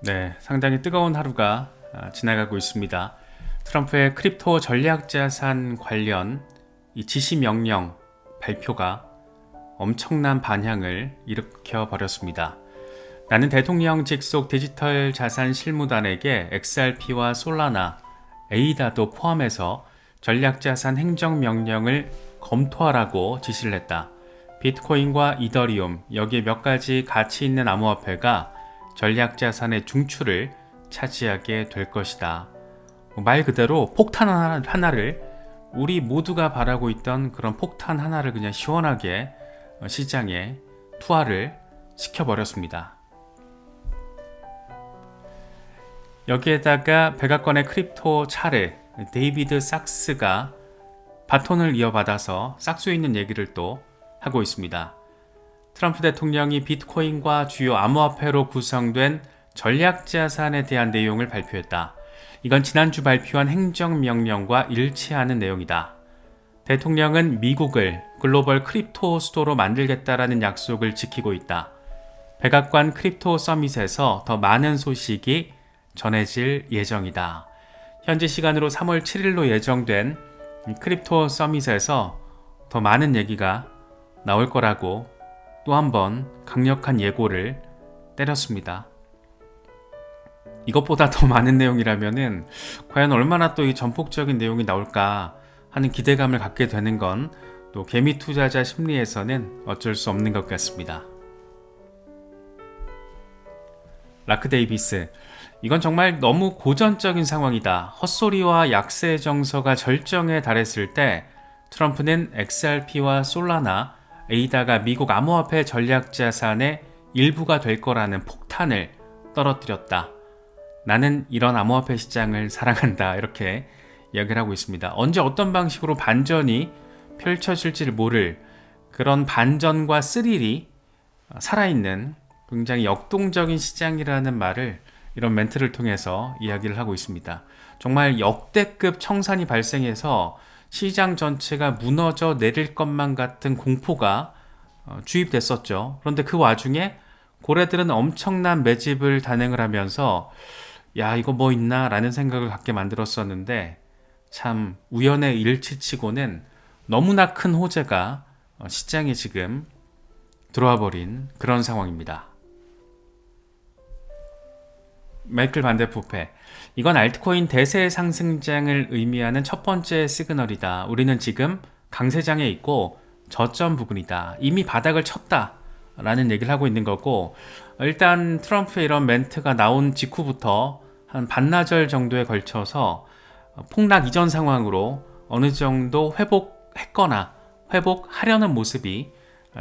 네, 상당히 뜨거운 하루가 지나가고 있습니다. 트럼프의 크립토 전략자산 관련 이 지시명령 발표가 엄청난 반향을 일으켜 버렸습니다. 나는 대통령 직속 디지털 자산 실무단에게 XRP와 솔라나, 에이다도 포함해서 전략자산 행정명령을 검토하라고 지시를 했다. 비트코인과 이더리움, 여기에 몇 가지 가치 있는 암호화폐가 전략자산의 중추를 차지하게 될 것이다. 말 그대로 폭탄 하나를, 우리 모두가 바라고 있던 그런 폭탄 하나를 그냥 시원하게 시장에 투하를 시켜버렸습니다. 여기에다가 백악관의 크립토 차르 데이비드 삭스가 바톤을 이어받아서 싹수 있는 얘기를 또 하고 있습니다. 트럼프 대통령이 비트코인과 주요 암호화폐로 구성된 전략자산에 대한 내용을 발표했다. 이건 지난주 발표한 행정명령과 일치하는 내용이다. 대통령은 미국을 글로벌 크립토 수도로 만들겠다라는 약속을 지키고 있다. 백악관 크립토 서밋에서 더 많은 소식이 전해질 예정이다. 현지 시간으로 3월 7일로 예정된 크립토 서밋에서 더 많은 얘기가 나올 거라고 또 한 번 강력한 예고를 때렸습니다. 이것보다 더 많은 내용이라면은 과연 얼마나 또 이 전폭적인 내용이 나올까 하는 기대감을 갖게 되는 건 또 개미 투자자 심리에서는 어쩔 수 없는 것 같습니다. 라크 데이비스, 이건 정말 너무 고전적인 상황이다. 헛소리와 약세 정서가 절정에 달했을 때 트럼프는 XRP와 솔라나, 에이다가 미국 암호화폐 전략자산의 일부가 될 거라는 폭탄을 떨어뜨렸다. 나는 이런 암호화폐 시장을 사랑한다. 이렇게 이야기를 하고 있습니다. 언제 어떤 방식으로 반전이 펼쳐질지를 모를 그런 반전과 스릴이 살아있는 굉장히 역동적인 시장이라는 말을 이런 멘트를 통해서 이야기를 하고 있습니다. 정말 역대급 청산이 발생해서 시장 전체가 무너져 내릴 것만 같은 공포가 주입됐었죠. 그런데 그 와중에 고래들은 엄청난 매집을 단행을 하면서 야, 이거 뭐 있나 라는 생각을 갖게 만들었었는데 참 우연의 일치치고는 너무나 큰 호재가 시장에 지금 들어와 버린 그런 상황입니다. 마이클 반데포페, 이건 알트코인 대세 상승장을 의미하는 첫 번째 시그널이다. 우리는 지금 강세장에 있고 저점 부분이다. 이미 바닥을 쳤다 라는 얘기를 하고 있는 거고, 일단 트럼프의 이런 멘트가 나온 직후부터 한 반나절 정도에 걸쳐서 폭락 이전 상황으로 어느 정도 회복했거나 회복하려는 모습이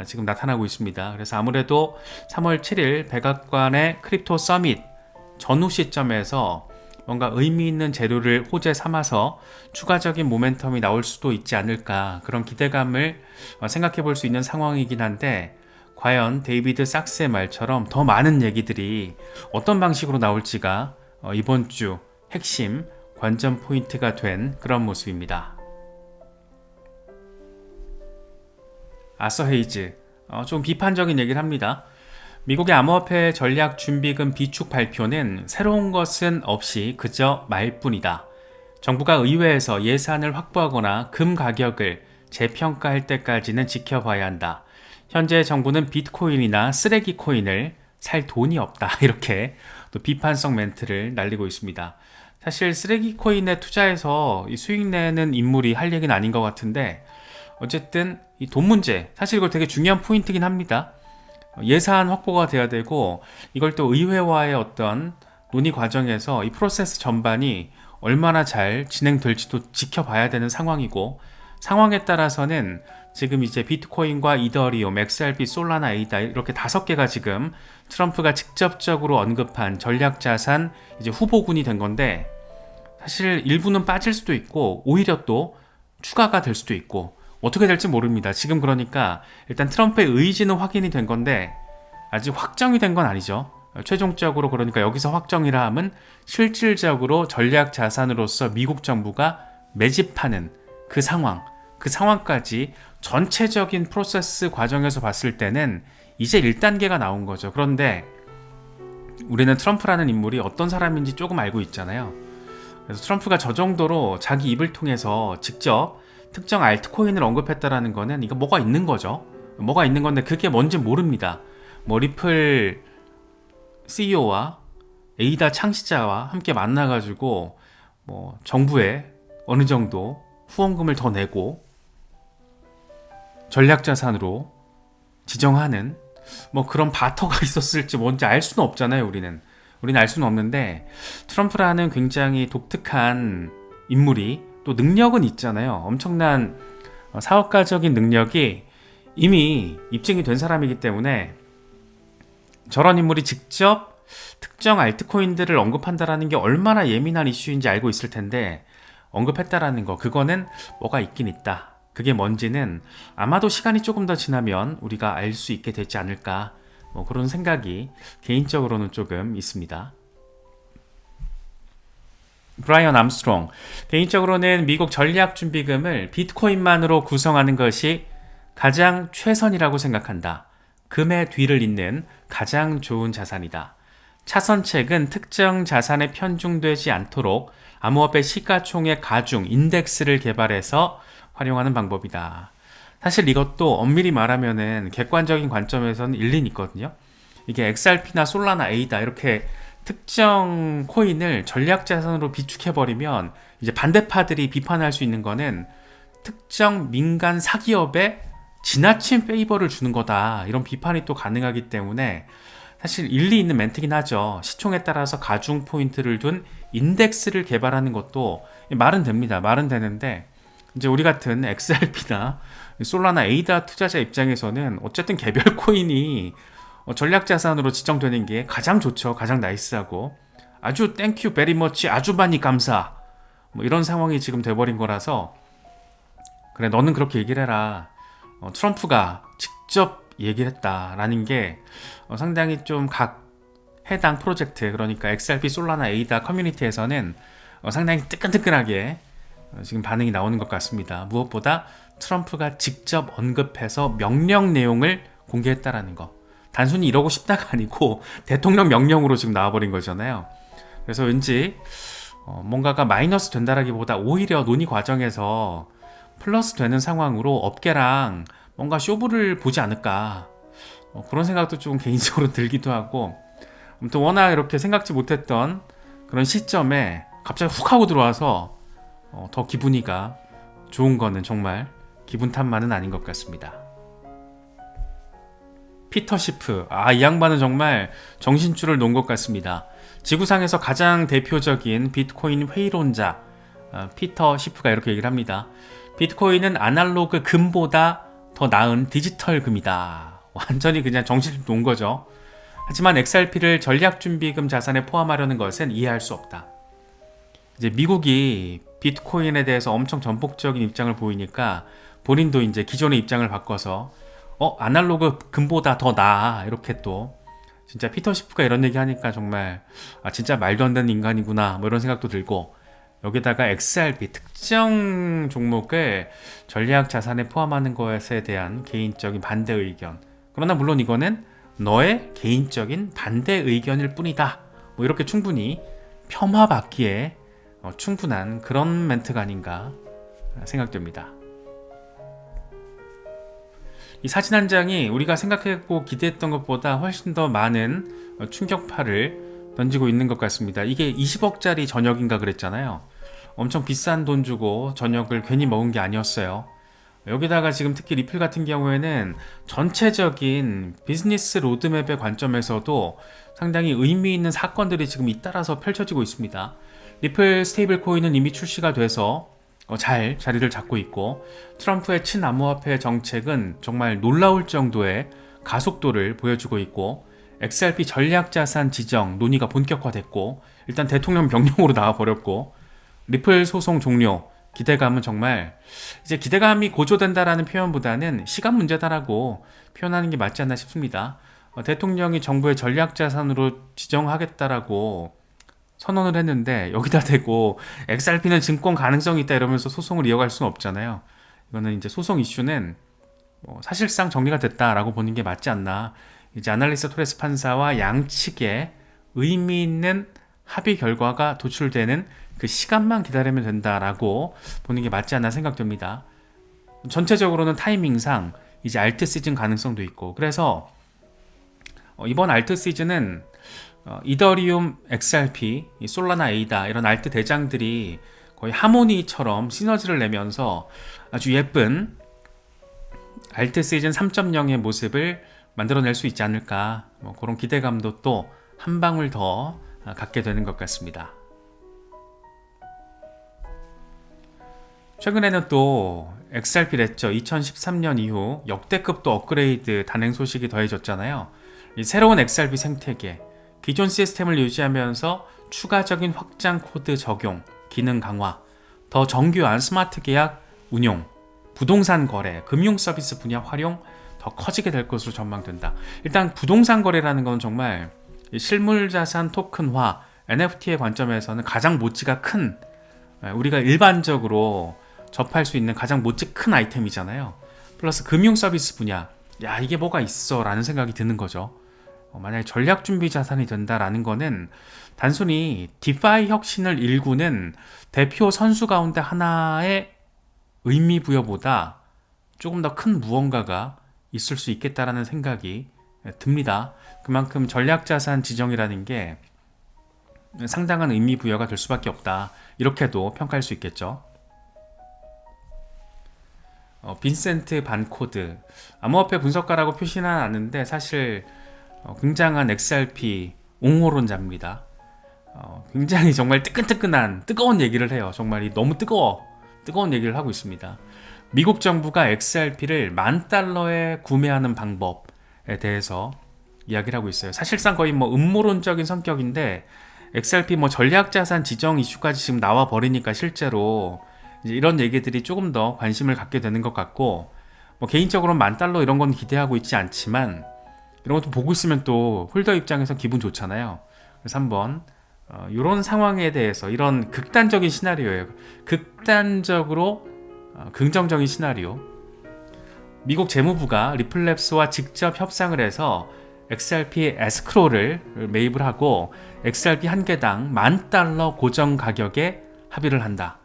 지금 나타나고 있습니다. 그래서 아무래도 3월 7일 백악관의 크립토 서밋 전후 시점에서 뭔가 의미 있는 재료를 호재 삼아서 추가적인 모멘텀이 나올 수도 있지 않을까, 그런 기대감을 생각해 볼 수 있는 상황이긴 한데, 과연 데이비드 삭스의 말처럼 더 많은 얘기들이 어떤 방식으로 나올지가 이번 주 핵심 관전 포인트가 된 그런 모습입니다. 아서 헤이즈, 좀 비판적인 얘기를 합니다. 미국의 암호화폐 전략 준비금 비축 발표는 새로운 것은 없이 그저 말뿐이다. 정부가 의회에서 예산을 확보하거나 금 가격을 재평가할 때까지는 지켜봐야 한다. 현재 정부는 비트코인이나 쓰레기 코인을 살 돈이 없다. 이렇게 또 비판성 멘트를 날리고 있습니다. 사실 쓰레기 코인에 투자해서 이 수익 내는 인물이 할 얘기는 아닌 것 같은데, 어쨌든 이 돈 문제, 사실 이거 되게 중요한 포인트긴 합니다. 예산 확보가 돼야 되고, 이걸 또 의회와의 어떤 논의 과정에서 이 프로세스 전반이 얼마나 잘 진행될지도 지켜봐야 되는 상황이고, 상황에 따라서는 지금 이제 비트코인과 이더리움, XRP, 솔라나, 에이다 이렇게 5개가 지금 트럼프가 직접적으로 언급한 전략자산 이제 후보군이 된 건데, 사실 일부는 빠질 수도 있고 오히려 또 추가가 될 수도 있고 어떻게 될지 모릅니다. 지금 그러니까 일단 트럼프의 의지는 확인이 된 건데 아직 확정이 된 건 아니죠. 최종적으로 그러니까 여기서 확정이라 함은 실질적으로 전략자산으로서 미국 정부가 매집하는 그 상황까지 전체적인 프로세스 과정에서 봤을 때는 이제 1단계가 나온 거죠. 그런데 우리는 트럼프라는 인물이 어떤 사람인지 조금 알고 있잖아요. 그래서 트럼프가 저 정도로 자기 입을 통해서 직접 특정 알트코인을 언급했다라는 거는 이거 뭐가 있는 거죠. 뭐가 있는 건데 그게 뭔지 모릅니다. 뭐 리플 CEO와 에이다 창시자와 함께 만나가지고 뭐 정부에 어느 정도 후원금을 더 내고 전략자산으로 지정하는 뭐 그런 바터가 있었을지 뭔지 알 수는 없잖아요. 우리는 알 수는 없는데 트럼프라는 굉장히 독특한 인물이 또 능력은 있잖아요. 엄청난 사업가적인 능력이 이미 입증이 된 사람이기 때문에 저런 인물이 직접 특정 알트코인들을 언급한다라는 게 얼마나 예민한 이슈인지 알고 있을 텐데 언급했다라는 거, 그거는 뭐가 있긴 있다. 그게 뭔지는 아마도 시간이 조금 더 지나면 우리가 알 수 있게 되지 않을까, 뭐 그런 생각이 개인적으로는 조금 있습니다. 브라이언 암스트롱, 개인적으로는 미국 전략준비금을 비트코인만으로 구성하는 것이 가장 최선이라고 생각한다. 금의 뒤를 잇는 가장 좋은 자산이다. 차선책은 특정 자산에 편중되지 않도록 암호화폐 시가총액 가중 인덱스를 개발해서 활용하는 방법이다. 사실 이것도 엄밀히 말하면은 객관적인 관점에서는 일리는 있거든요. 이게 XRP나 솔라나 에이다 이렇게 특정 코인을 전략 자산으로 비축해버리면 이제 반대파들이 비판할 수 있는 거는 특정 민간 사기업에 지나친 페이버를 주는 거다, 이런 비판이 또 가능하기 때문에 사실 일리 있는 멘트긴 하죠. 시총에 따라서 가중 포인트를 둔 인덱스를 개발하는 것도 말은 됩니다. 말은 되는데 이제 우리 같은 XRP나 솔라나 에이다 투자자 입장에서는 어쨌든 개별 코인이 전략 자산으로 지정되는 게 가장 좋죠. 가장 나이스하고 아주 땡큐 베리 머치 아주 많이 감사, 뭐 이런 상황이 지금 돼버린 거라서 그래 너는 그렇게 얘기를 해라. 트럼프가 직접 얘기를 했다라는 게 상당히 좀 각 해당 프로젝트, 그러니까 XRP 솔라나 에이다 커뮤니티에서는 상당히 뜨끈뜨끈하게 지금 반응이 나오는 것 같습니다. 무엇보다 트럼프가 직접 언급해서 명령 내용을 공개했다라는 거, 단순히 이러고 싶다가 아니고 대통령 명령으로 지금 나와버린 거잖아요. 그래서 왠지 뭔가가 마이너스 된다라기보다 오히려 논의 과정에서 플러스 되는 상황으로 업계랑 뭔가 쇼부를 보지 않을까, 그런 생각도 좀 개인적으로 들기도 하고, 아무튼 워낙 이렇게 생각지 못했던 그런 시점에 갑자기 훅 하고 들어와서 더 기분이가 좋은 거는 정말 기분 탓만은 아닌 것 같습니다. 피터 시프, 이 양반은 정말 정신줄을 놓은 것 같습니다. 지구상에서 가장 대표적인 비트코인 회의론자 피터 시프가 이렇게 얘기를 합니다. 비트코인은 아날로그 금보다 더 나은 디지털 금이다. 완전히 그냥 정신을 놓은 거죠. 하지만 XRP를 전략준비금 자산에 포함하려는 것은 이해할 수 없다. 이제 미국이 비트코인에 대해서 엄청 전폭적인 입장을 보이니까 본인도 이제 기존의 입장을 바꿔서 아날로그 금보다 더 나아, 이렇게 또 진짜 피터 시프가 이런 얘기 하니까 정말 진짜 말도 안 되는 인간이구나, 뭐 이런 생각도 들고, 여기다가 XRP 특정 종목을 전략 자산에 포함하는 것에 대한 개인적인 반대 의견, 그러나 물론 이거는 너의 개인적인 반대 의견일 뿐이다, 뭐 이렇게 충분히 폄하받기에 충분한 그런 멘트가 아닌가 생각됩니다. 이 사진 한 장이 우리가 생각하고 기대했던 것보다 훨씬 더 많은 충격파를 던지고 있는 것 같습니다. 이게 20억짜리 저녁인가 그랬잖아요. 엄청 비싼 돈 주고 저녁을 괜히 먹은 게 아니었어요. 여기다가 지금 특히 리플 같은 경우에는 전체적인 비즈니스 로드맵의 관점에서도 상당히 의미 있는 사건들이 지금 잇따라서 펼쳐지고 있습니다. 리플 스테이블 코인은 이미 출시가 돼서 잘 자리를 잡고 있고, 트럼프의 친암호화폐 정책은 정말 놀라울 정도의 가속도를 보여주고 있고, XRP 전략자산 지정 논의가 본격화됐고, 일단 대통령 명령으로 나와버렸고, 리플 소송 종료, 기대감은 정말 이제 기대감이 고조된다라는 표현보다는 시간 문제다라고 표현하는 게 맞지 않나 싶습니다. 대통령이 정부의 전략자산으로 지정하겠다라고 선언을 했는데 여기다 대고 XRP는 증권 가능성이 있다 이러면서 소송을 이어갈 수는 없잖아요. 이거는 이제 소송 이슈는 사실상 정리가 됐다라고 보는 게 맞지 않나. 이제 아날리스 토레스 판사와 양측의 의미 있는 합의 결과가 도출되는 그 시간만 기다리면 된다라고 보는 게 맞지 않나 생각됩니다. 전체적으로는 타이밍상 이제 알트 시즌 가능성도 있고, 그래서 이번 알트 시즌은 이더리움, XRP, 솔라나 에이다 이런 알트 대장들이 거의 하모니처럼 시너지를 내면서 아주 예쁜 알트 시즌 3.0의 모습을 만들어낼 수 있지 않을까, 그런 기대감도 또 한 방울 더 갖게 되는 것 같습니다. 최근에는 또 XRP 냈죠. 2013년 이후 역대급 또 업그레이드 단행 소식이 더해졌잖아요. 이 새로운 XRP 생태계, 기존 시스템을 유지하면서 추가적인 확장 코드 적용, 기능 강화, 더 정교한 스마트 계약 운용, 부동산 거래, 금융 서비스 분야 활용 더 커지게 될 것으로 전망된다. 일단 부동산 거래라는 건 정말 실물 자산 토큰화, NFT의 관점에서는 가장 모찌가 큰, 우리가 일반적으로 접할 수 있는 가장 모찌 큰 아이템이잖아요. 플러스 금융 서비스 분야, 야 이게 뭐가 있어 라는 생각이 드는 거죠. 만약에 전략 준비 자산이 된다라는 거는 단순히 디파이 혁신을 일구는 대표 선수 가운데 하나의 의미 부여보다 조금 더 큰 무언가가 있을 수 있겠다라는 생각이 듭니다. 그만큼 전략 자산 지정이라는 게 상당한 의미 부여가 될 수밖에 없다, 이렇게도 평가할 수 있겠죠. 빈센트 반코드, 암호화폐 분석가라고 표시는 않는데 사실 굉장한 XRP 옹호론자입니다. 굉장히 정말 뜨끈뜨끈한 뜨거운 얘기를 해요. 정말 너무 뜨거운 얘기를 하고 있습니다. 미국 정부가 XRP를 $10,000에 구매하는 방법에 대해서 이야기를 하고 있어요. 사실상 거의 음모론적인 성격인데, XRP 전략자산 지정 이슈까지 지금 나와 버리니까 실제로 이제 이런 얘기들이 조금 더 관심을 갖게 되는 것 같고, 개인적으로는 $10,000 이런 건 기대하고 있지 않지만 이런 것도 보고 있으면 또 홀더 입장에서 기분 좋잖아요. 그래서 한번 이런 상황에 대해서, 이런 극단적인 시나리오예요. 극단적으로 긍정적인 시나리오. 미국 재무부가 리플랩스와 직접 협상을 해서 XRP 에스크로를 매입을 하고 XRP 한 개당 $10,000 고정 가격에 합의를 한다.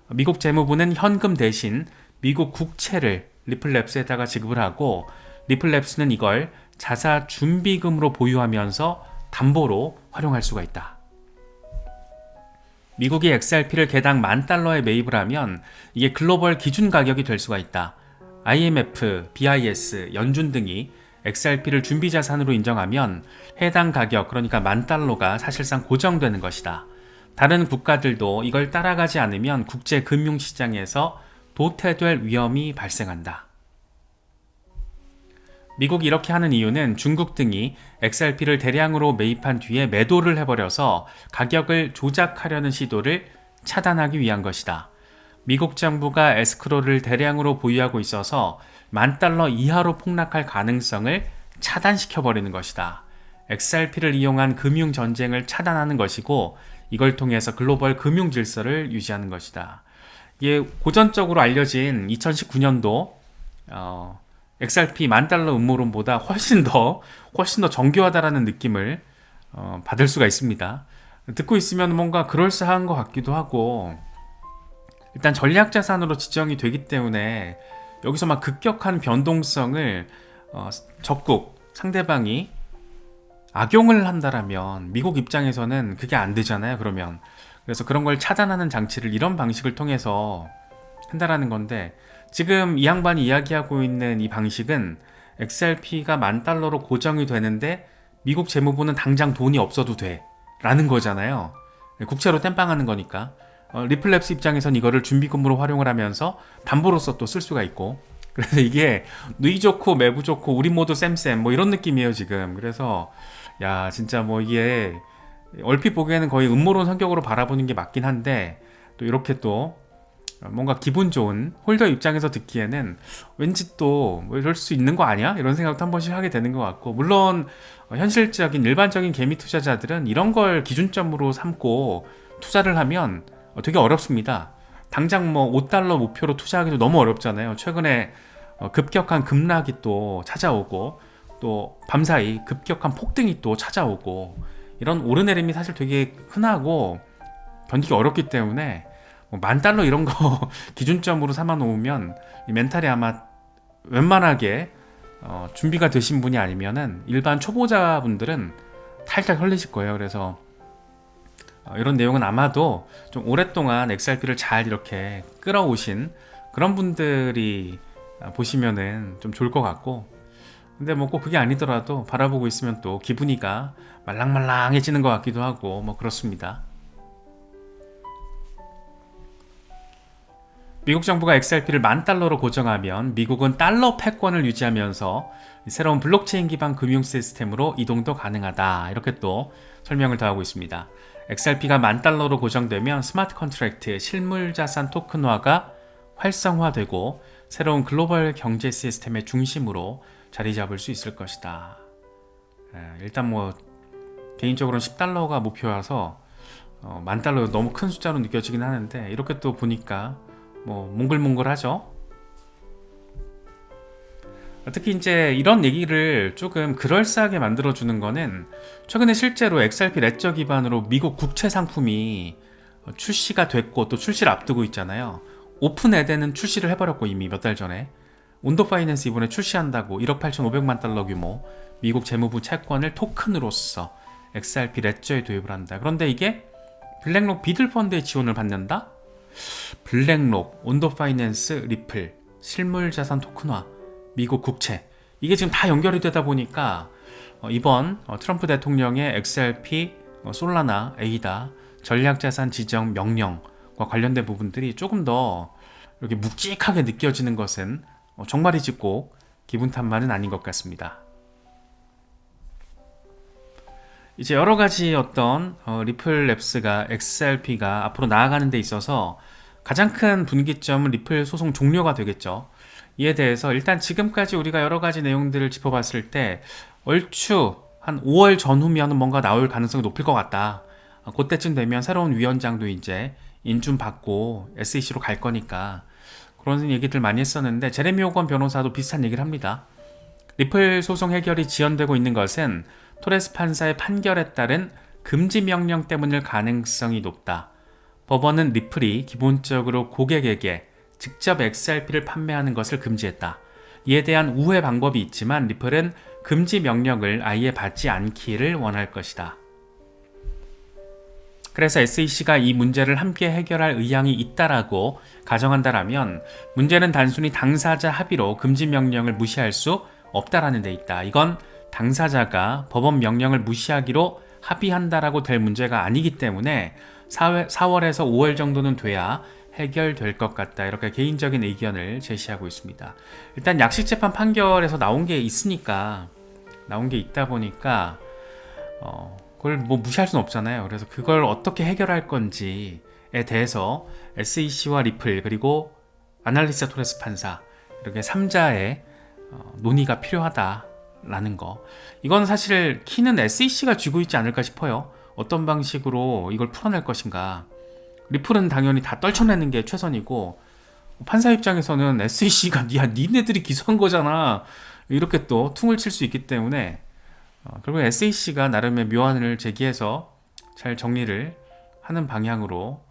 미국 재무부는 현금 대신 미국 국채를 리플랩스에다가 지급을 하고, 리플랩스는 이걸 자사 준비금으로 보유하면서 담보로 활용할 수가 있다. 미국이 XRP를 개당 $10,000에 매입을 하면 이게 글로벌 기준 가격이 될 수가 있다. IMF, BIS, 연준 등이 XRP를 준비 자산으로 인정하면 해당 가격, 그러니까 $10,000가 사실상 고정되는 것이다. 다른 국가들도 이걸 따라가지 않으면 국제 금융시장에서 도태될 위험이 발생한다. 미국이 이렇게 하는 이유는 중국 등이 XRP를 대량으로 매입한 뒤에 매도를 해버려서 가격을 조작하려는 시도를 차단하기 위한 것이다. 미국 정부가 에스크로를 대량으로 보유하고 있어서 $10,000 이하로 폭락할 가능성을 차단시켜버리는 것이다. XRP를 이용한 금융 전쟁을 차단하는 것이고, 이걸 통해서 글로벌 금융 질서를 유지하는 것이다. 이게 고전적으로 알려진 2019년도 XRP $10,000 음모론보다 훨씬 더 정교하다라는 느낌을 받을 수가 있습니다. 듣고 있으면 뭔가 그럴싸한 것 같기도 하고, 일단 전략자산으로 지정이 되기 때문에 여기서 막 급격한 변동성을 적국, 상대방이 악용을 한다라면 미국 입장에서는 그게 안 되잖아요. 그러면 그래서 그런 걸 차단하는 장치를 이런 방식을 통해서 한다라는 건데, 지금 이 양반이 이야기하고 있는 이 방식은 XRP가 $10,000로 고정이 되는데 미국 재무부는 당장 돈이 없어도 돼 라는 거잖아요. 국채로 땜빵하는 거니까. 리플랩스 입장에선 이거를 준비금으로 활용을 하면서 담보로서 또 쓸 수가 있고, 그래서 이게 누이 좋고 매부 좋고 우리 모두 쌤쌤 이런 느낌이에요 지금. 그래서 야 진짜 이게 얼핏 보기에는 거의 음모론 성격으로 바라보는 게 맞긴 한데, 또 이렇게 또 뭔가 기분 좋은 홀더 입장에서 듣기에는 왠지 또 이럴 수 있는 거 아니야? 이런 생각도 한 번씩 하게 되는 것 같고, 물론 현실적인 일반적인 개미 투자자들은 이런 걸 기준점으로 삼고 투자를 하면 되게 어렵습니다. 당장 $5 목표로 투자하기도 너무 어렵잖아요. 최근에 급격한 급락이 또 찾아오고, 또 밤사이 급격한 폭등이 또 찾아오고, 이런 오르내림이 사실 되게 흔하고 견디기 어렵기 때문에 뭐 $10,000 이런 거 기준점으로 삼아 놓으면 이 멘탈이 아마 웬만하게 준비가 되신 분이 아니면은 일반 초보자분들은 탈탈 털리실 거예요. 그래서 이런 내용은 아마도 좀 오랫동안 XRP를 잘 이렇게 끌어오신 그런 분들이 보시면은 좀 좋을 것 같고, 근데 뭐 꼭 그게 아니더라도 바라보고 있으면 또 기분이가 말랑말랑해지는 것 같기도 하고 뭐 그렇습니다. 미국 정부가 XRP를 $10,000로 고정하면 미국은 달러 패권을 유지하면서 새로운 블록체인 기반 금융 시스템으로 이동도 가능하다, 이렇게 또 설명을 더하고 있습니다. XRP가 $10,000로 고정되면 스마트 컨트랙트, 실물 자산 토큰화가 활성화되고 새로운 글로벌 경제 시스템의 중심으로 자리 잡을 수 있을 것이다. 일단 뭐 개인적으로는 $10가 목표라서 $10,000 너무 큰 숫자로 느껴지긴 하는데, 이렇게 또 보니까 뭐 몽글몽글하죠. 특히 이제 이런 얘기를 조금 그럴싸하게 만들어주는 거는 최근에 실제로 XRP 레저 기반으로 미국 국채 상품이 출시가 됐고 또 출시를 앞두고 있잖아요. 오픈에덴은 출시를 해버렸고 이미 몇 달 전에 온도 파이낸스 이번에 출시한다고 1억 8,500만 달러 규모 미국 재무부 채권을 토큰으로서 XRP 레저에 도입을 한다. 그런데 이게 블랙록 비들 펀드의 지원을 받는다? 블랙록, 온도 파이낸스, 리플, 실물 자산 토큰화, 미국 국채, 이게 지금 다 연결이 되다 보니까 이번 트럼프 대통령의 XRP, 솔라나, 에이다 전략자산 지정 명령과 관련된 부분들이 조금 더 이렇게 묵직하게 느껴지는 것은 정말이지 꼭 기분 탓만은 아닌 것 같습니다. 이제 여러 가지 어떤 리플랩스가 XRP가 앞으로 나아가는 데 있어서 가장 큰 분기점은 리플 소송 종료가 되겠죠. 이에 대해서 일단 지금까지 우리가 여러 가지 내용들을 짚어봤을 때 얼추 한 5월 전후면 뭔가 나올 가능성이 높을 것 같다. 그때쯤 되면 새로운 위원장도 이제 인준 받고 SEC로 갈 거니까 그런 얘기들 많이 했었는데, 제레미 호건 변호사도 비슷한 얘기를 합니다. 리플 소송 해결이 지연되고 있는 것은 토레스 판사의 판결에 따른 금지 명령 때문일 가능성이 높다. 법원은 리플이 기본적으로 고객에게 직접 XRP를 판매하는 것을 금지했다. 이에 대한 우회 방법이 있지만 리플은 금지 명령을 아예 받지 않기를 원할 것이다. 그래서 SEC가 이 문제를 함께 해결할 의향이 있다라고 가정한다라면 문제는 단순히 당사자 합의로 금지 명령을 무시할 수 없다라는 데 있다. 이건 당사자가 법원 명령을 무시하기로 합의한다라고 될 문제가 아니기 때문에 4월에서 5월 정도는 돼야 해결될 것 같다, 이렇게 개인적인 의견을 제시하고 있습니다. 일단 약식재판 판결에서 나온 게 있으니까, 나온 게 있다 보니까 그걸 뭐 무시할 수는 없잖아요. 그래서 그걸 어떻게 해결할 건지에 대해서 SEC와 리플 그리고 아날리사 토레스 판사 이렇게 3자의 논의가 필요하다라는 거, 이건 사실 키는 SEC가 쥐고 있지 않을까 싶어요. 어떤 방식으로 이걸 풀어낼 것인가. 리플은 당연히 다 떨쳐내는 게 최선이고, 판사 입장에서는 SEC가 야 니네들이 기소한 거잖아, 이렇게 또 퉁을 칠 수 있기 때문에 결국 SEC가 나름의 묘안을 제기해서 잘 정리를 하는 방향으로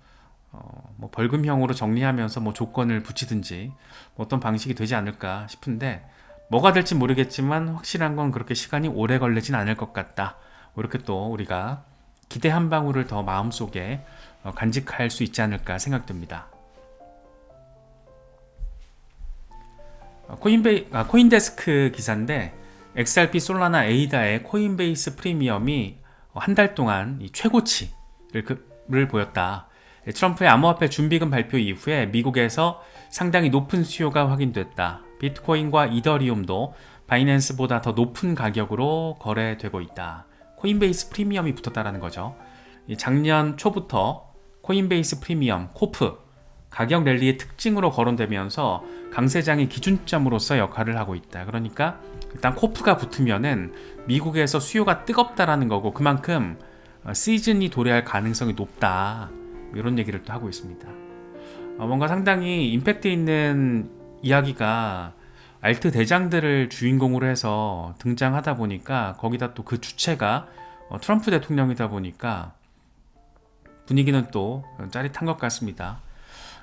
뭐 벌금형으로 정리하면서 뭐 조건을 붙이든지 뭐 어떤 방식이 되지 않을까 싶은데, 뭐가 될지 모르겠지만 확실한 건 그렇게 시간이 오래 걸리진 않을 것 같다. 뭐 이렇게 또 우리가 기대 한 방울을 더 마음속에 간직할 수 있지 않을까 생각됩니다. 코인데스크 기사인데 XRP 솔라나 에이다의 코인베이스 프리미엄이 한 달 동안 최고치를 보였다. 트럼프의 암호화폐 준비금 발표 이후에 미국에서 상당히 높은 수요가 확인됐다. 비트코인과 이더리움도 바이낸스보다 더 높은 가격으로 거래되고 있다. 코인베이스 프리미엄이 붙었다는 거죠. 작년 초부터 코인베이스 프리미엄, 코프, 가격 랠리의 특징으로 거론되면서 강세장의 기준점으로서 역할을 하고 있다. 그러니까 일단 코프가 붙으면은 미국에서 수요가 뜨겁다라는 거고, 그만큼 시즌이 도래할 가능성이 높다, 이런 얘기를 또 하고 있습니다. 뭔가 상당히 임팩트 있는 이야기가 알트 대장들을 주인공으로 해서 등장하다 보니까 거기다 또 그 주체가 트럼프 대통령이다 보니까 분위기는 또 짜릿한 것 같습니다.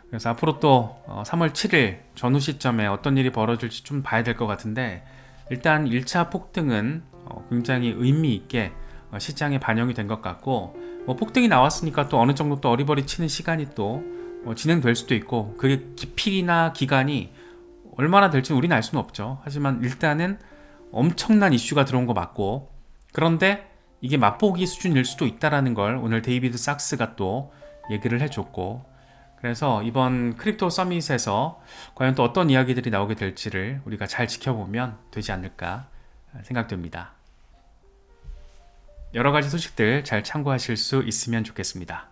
그래서 앞으로 또 3월 7일 전후 시점에 어떤 일이 벌어질지 좀 봐야 될 것 같은데, 일단 1차 폭등은 굉장히 의미 있게 시장에 반영이 된 것 같고, 뭐 폭등이 나왔으니까 또 어느 정도 또 어리버리 치는 시간이 또 진행될 수도 있고, 그게 깊이나 기간이 얼마나 될지는 우리는 알 수는 없죠. 하지만 일단은 엄청난 이슈가 들어온 거 맞고, 그런데 이게 맛보기 수준일 수도 있다라는 걸 오늘 데이비드 sak스가 또 얘기를 해줬고, 그래서 이번 크립토 서밋에서 과연 또 어떤 이야기들이 나오게 될지를 우리가 잘 지켜보면 되지 않을까 생각됩니다. 여러 가지 소식들 잘 참고하실 수 있으면 좋겠습니다.